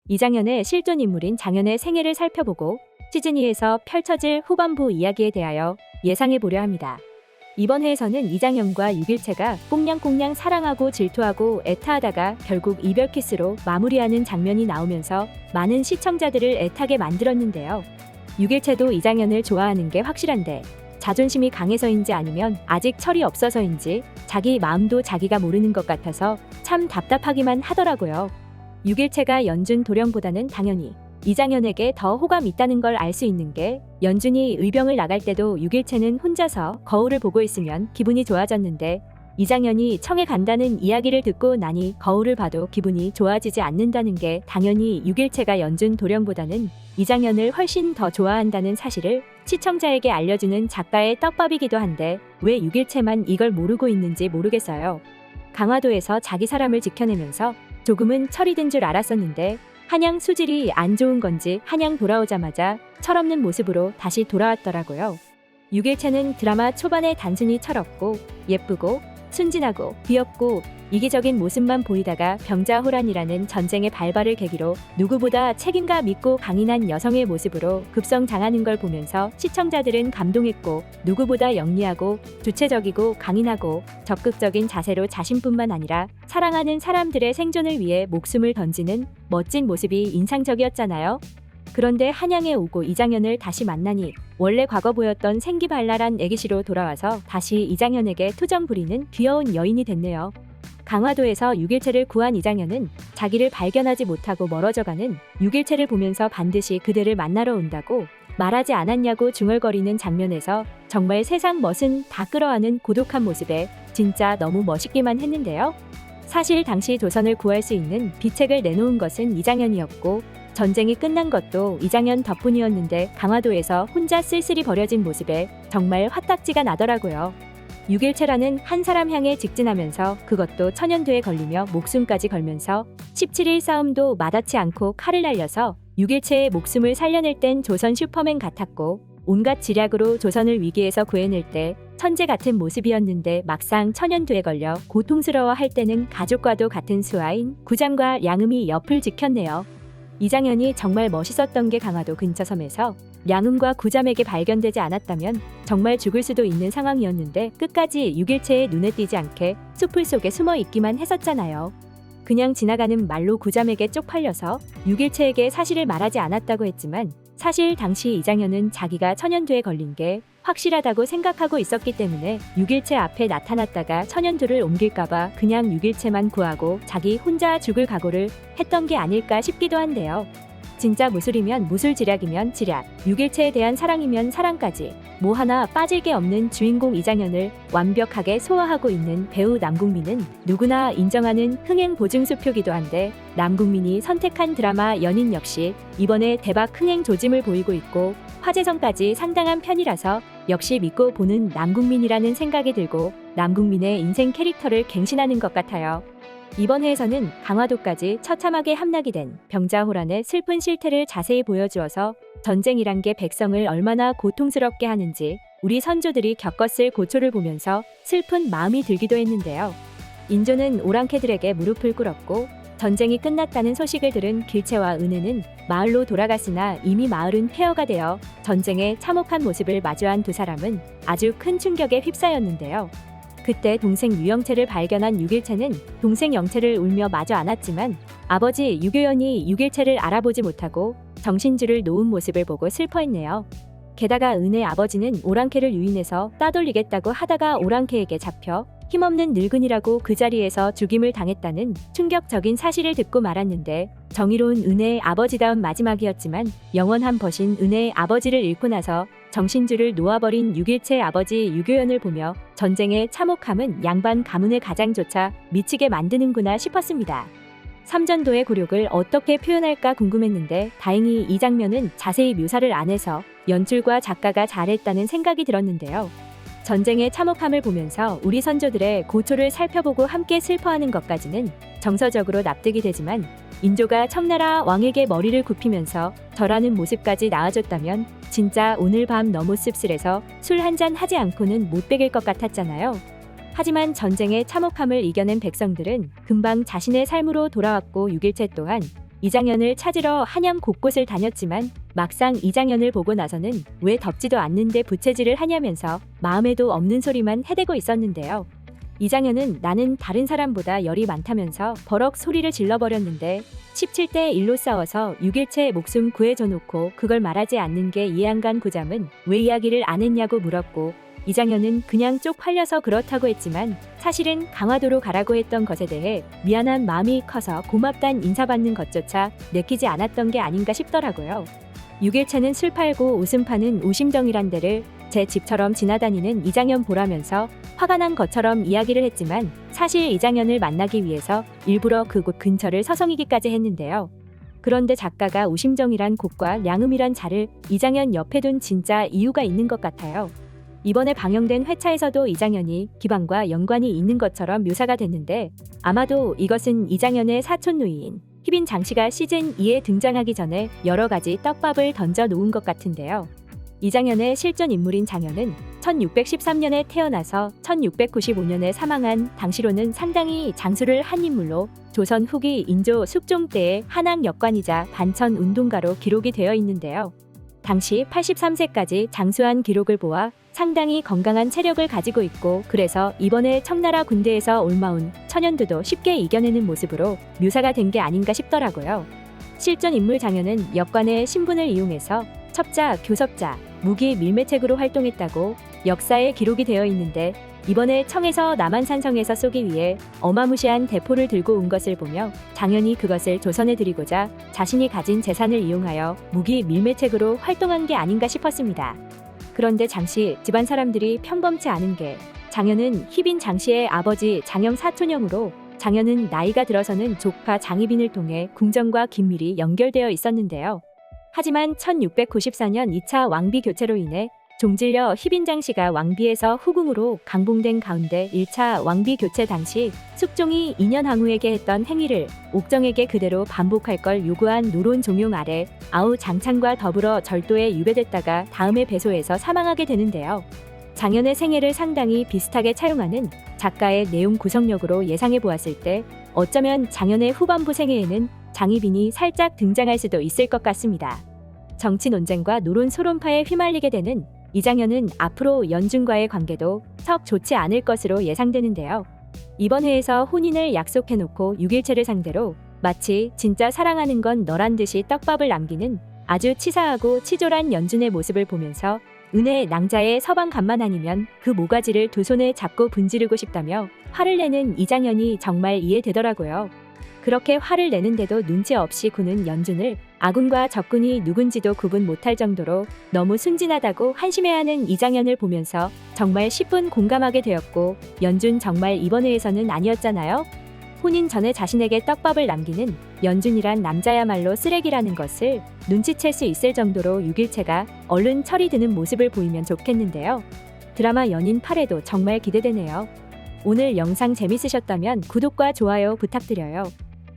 이장현의 실존 인물인 장현의 생애를 살펴보고 시즌2에서 펼쳐질 후반부 이야기에 대하여 예상해 보려 합니다. 이번 회에서는 이장현과 유길채가 꽁냥꽁냥 사랑하고 질투하고 애타하다가 결국 이별 키스로 마무리하는 장면이 나오면서 많은 시청자들을 애타게 만들었는데요. 유길채도 이장현을 좋아하는 게 확실한데 자존심이 강해서인지 아니면 아직 철이 없어서인지 자기 마음도 자기가 모르는 것 같아서 참 답답하기만 하더라고요. 유길채가 연준 도령보다는 당연히 이장현에게 더 호감 있다는 걸 알 수 있는 게 연준이 의병을 나갈 때도 유길채는 혼자서 거울을 보고 있으면 기분이 좋아졌는데 이장현이 청에 간다는 이야기를 듣고 나니 거울을 봐도 기분이 좋아지지 않는다는 게 당연히 유길채가 연준 도령보다는 이장현을 훨씬 더 좋아한다는 사실을 시청자에게 알려주는 작가의 떡밥이기도 한데 왜 유길채만 이걸 모르고 있는지 모르겠어요. 강화도에서 자기 사람을 지켜내면서 조금은 철이 든 줄 알았었는데 한양 수질이 안 좋은 건지 한양 돌아오자마자 철없는 모습으로 다시 돌아왔더라고요. 유길채는 드라마 초반에 단순히 철없고 예쁘고 순진하고 귀엽고 이기적인 모습만 보이다가 병자호란이라는 전쟁의 발발을 계기로 누구보다 책임감 있고 강인한 여성의 모습으로 급성장하는 걸 보면서 시청자들은 감동했고 누구보다 영리하고 주체적이고 강인하고 적극적인 자세로 자신뿐만 아니라 사랑하는 사람들의 생존을 위해 목숨을 던지는 멋진 모습이 인상적이었잖아요. 그런데 한양에 오고 이장현을 다시 만나니 원래 과거 보였던 생기발랄한 애기씨로 돌아와서 다시 이장현에게 투정 부리는 귀여운 여인이 됐네요. 강화도에서 유길채를 구한 이장현은 자기를 발견하지 못하고 멀어져가는 유길채를 보면서 반드시 그대를 만나러 온다고 말하지 않았냐고 중얼거리는 장면에서 정말 세상 멋은 다 끌어안은 고독한 모습에 진짜 너무 멋있기만 했는데요. 사실 당시 조선을 구할 수 있는 비책을 내놓은 것은 이장현이었고 전쟁이 끝난 것도 이장현 덕분이었는데 강화도에서 혼자 쓸쓸히 버려진 모습에 정말 화딱지가 나더라고요. 유길채라는 한 사람 향해 직진하면서 그것도 천연두에 걸리며 목숨까지 걸면서 17일 싸움도 마다치 않고 칼을 날려서 유길채의 목숨을 살려낼 땐 조선 슈퍼맨 같았고 온갖 지략으로 조선을 위기에서 구해낼 때 천재 같은 모습이었는데 막상 천연두에 걸려 고통스러워할 때는 가족과도 같은 수하인 구장과 량음이 옆을 지켰네요. 이장현이 정말 멋있었던 게 강화도 근처 섬에서 량음과 구잠에게 발견되지 않았다면 정말 죽을 수도 있는 상황이었는데 끝까지 유길채의 눈에 띄지 않게 숲을 속에 숨어 있기만 했었잖아요. 그냥 지나가는 말로 구잠에게 쪽팔려서 유길채에게 사실을 말하지 않았다고 했지만 사실 당시 이장현은 자기가 천연두에 걸린 게 확실하다고 생각하고 있었기 때문에 유길채 앞에 나타났다가 천연두를 옮길까봐 그냥 유길채만 구하고 자기 혼자 죽을 각오를 했던 게 아닐까 싶기도 한데요. 진짜 무술이면 무술, 지략이면 지략, 유길채에 대한 사랑이면 사랑까지 뭐 하나 빠질 게 없는 주인공 이장현을 완벽하게 소화하고 있는 배우 남궁민은 누구나 인정하는 흥행 보증수표기도 한데 남궁민이 선택한 드라마 연인 역시 이번에 대박 흥행 조짐을 보이고 있고 화제성까지 상당한 편이라서 역시 믿고 보는 남궁민이라는 생각이 들고 남궁민의 인생 캐릭터를 갱신하는 것 같아요. 이번 회에서는 강화도까지 처참하게 함락이 된 병자호란의 슬픈 실태를 자세히 보여주어서 전쟁이란 게 백성을 얼마나 고통스럽게 하는지 우리 선조들이 겪었을 고초를 보면서 슬픈 마음이 들기도 했는데요. 인조는 오랑캐들에게 무릎을 꿇었고 전쟁이 끝났다는 소식을 들은 길채와 은혜는 마을로 돌아갔으나 이미 마을은 폐허가 되어 전쟁의 참혹한 모습을 마주한 두 사람은 아주 큰 충격에 휩싸였는데요. 그때 동생 유영채를 발견한 유길채는 동생 영채를 울며 마주 안았지만 아버지 유교연이 유길채를 알아보지 못하고 정신줄을 놓은 모습을 보고 슬퍼했네요. 게다가 은혜 아버지는 오랑캐를 유인해서 따돌리겠다고 하다가 오랑캐에게 잡혀 힘없는 늙은이라고 그 자리에서 죽임을 당했다는 충격적인 사실을 듣고 말았는데 정의로운 은혜의 아버지다운 마지막이었지만 영원한 벗인 은혜의 아버지를 잃고 나서 정신줄을 놓아버린 유길채 아버지 유교연을 보며 전쟁의 참혹함은 양반 가문의 가장조차 미치게 만드는구나 싶었습니다. 삼전도의 굴욕을 어떻게 표현할까 궁금했는데 다행히 이 장면은 자세히 묘사를 안 해서 연출과 작가가 잘했다는 생각이 들었는데요. 전쟁의 참혹함을 보면서 우리 선조들의 고초를 살펴보고 함께 슬퍼하는 것까지는 정서적으로 납득이 되지만 인조가 청나라 왕에게 머리를 굽히면서 절하는 모습까지 나와줬다면 진짜 오늘 밤 너무 씁쓸해서 술 한잔 하지 않고는 못 베길 것 같았잖아요. 하지만 전쟁의 참혹함을 이겨낸 백성들은 금방 자신의 삶으로 돌아왔고 유길채 또한 이장현을 찾으러 한양 곳곳을 다녔지만 막상 이장현을 보고 나서는 왜 덥지도 않는데 부채질을 하냐면서 마음에도 없는 소리만 해대고 있었는데요. 이장현은 나는 다른 사람보다 열이 많다면서 버럭 소리를 질러버렸는데 17대 1로 싸워서 6일째 목숨 구해줘 놓고 그걸 말하지 않는 게 이해 안 간 고잠은 왜 이야기를 안 했냐고 물었고, 이장현은 그냥 쪽팔려서 그렇다고 했지만 사실은 강화도로 가라고 했던 것에 대해 미안한 마음이 커서 고맙단 인사받는 것조차 내키지 않았던 게 아닌가 싶더라고요. 6일차는 술 팔고 웃음 파는 오심정이란 데를 제 집처럼 지나다니는 이장현 보라면서 화가 난 것처럼 이야기를 했지만 사실 이장현을 만나기 위해서 일부러 그곳 근처를 서성이기까지 했는데요. 그런데 작가가 오심정이란 곳과 량음이란 자를 이장현 옆에 둔 진짜 이유가 있는 것 같아요. 이번에 방영된 회차에서도 이장현이 기방과 연관이 있는 것처럼 묘사가 됐는데 아마도 이것은 이장현의 사촌 누이인 희빈 장씨가 시즌 2에 등장하기 전에 여러 가지 떡밥을 던져 놓은 것 같은데요. 이장현의 실존 인물인 장현은 1613년에 태어나서 1695년에 사망한 당시로는 상당히 장수를 한 인물로 조선 후기 인조 숙종 때의 한양 역관이자 반천 운동가로 기록이 되어 있는데요. 당시 83세까지 장수한 기록을 보아 상당히 건강한 체력을 가지고 있고, 그래서 이번에 청나라 군대에서 올마운 천연두도 쉽게 이겨내는 모습으로 묘사가 된 게 아닌가 싶더라고요. 실존 인물 장현은 역관의 신분을 이용해서 첩자, 교섭자, 무기 밀매책으로 활동했다고 역사에 기록이 되어 있는데, 이번에 청에서 남한산성에서 쏘기 위해 어마무시한 대포를 들고 온 것을 보며 장현이 그것을 조선에 드리고자 자신이 가진 재산을 이용하여 무기 밀매책으로 활동한 게 아닌가 싶었습니다. 그런데 장씨 집안 사람들이 평범치 않은 게, 장현은 희빈 장씨의 아버지 장영 사촌형으로 장현은 나이가 들어서는 조카 장희빈을 통해 궁정과 긴밀히 연결되어 있었는데요. 하지만 1694년 2차 왕비 교체로 인해 종질려 희빈 장씨가 왕비에서 후궁으로 강봉된 가운데 1차 왕비 교체 당시 숙종이 인현항우에게 했던 행위를 옥정에게 그대로 반복할 걸 요구한 노론 종용 아래 아우 장창과 더불어 절도에 유배됐다가 다음에 배소해서 사망하게 되는데요. 장현의 생애를 상당히 비슷하게 차용하는 작가의 내용 구성력으로 예상해 보았을 때 어쩌면 장현의 후반부 생애에는 장희빈이 살짝 등장할 수도 있을 것 같습니다. 정치 논쟁과 노론 소론파에 휘말리게 되는 이장현은 앞으로 연준과의 관계도 썩 좋지 않을 것으로 예상되는데요. 이번 회에서 혼인을 약속해놓고 6일째를 상대로 마치 진짜 사랑하는 건 너란 듯이 떡밥을 남기는 아주 치사하고 치졸한 연준의 모습을 보면서 은혜 낭자의 서방간만 아니면 그 모가지를 두 손에 잡고 분지르고 싶다며 화를 내는 이장현이 정말 이해되더라고요. 그렇게 화를 내는데도 눈치 없이 구는 연준을 아군과 적군이 누군지도 구분 못할 정도로 너무 순진하다고 한심해하는 이장현을 보면서 정말 10분 공감하게 되었고, 연준 정말 이번 회에서는 아니었잖아요. 혼인 전에 자신에게 떡밥을 남기는 연준이란 남자야말로 쓰레기라는 것을 눈치챌 수 있을 정도로 6일체가 얼른 철이 드는 모습을 보이면 좋겠는데요. 드라마 연인 8회도 정말 기대되네요. 오늘 영상 재밌으셨다면 구독과 좋아요 부탁드려요.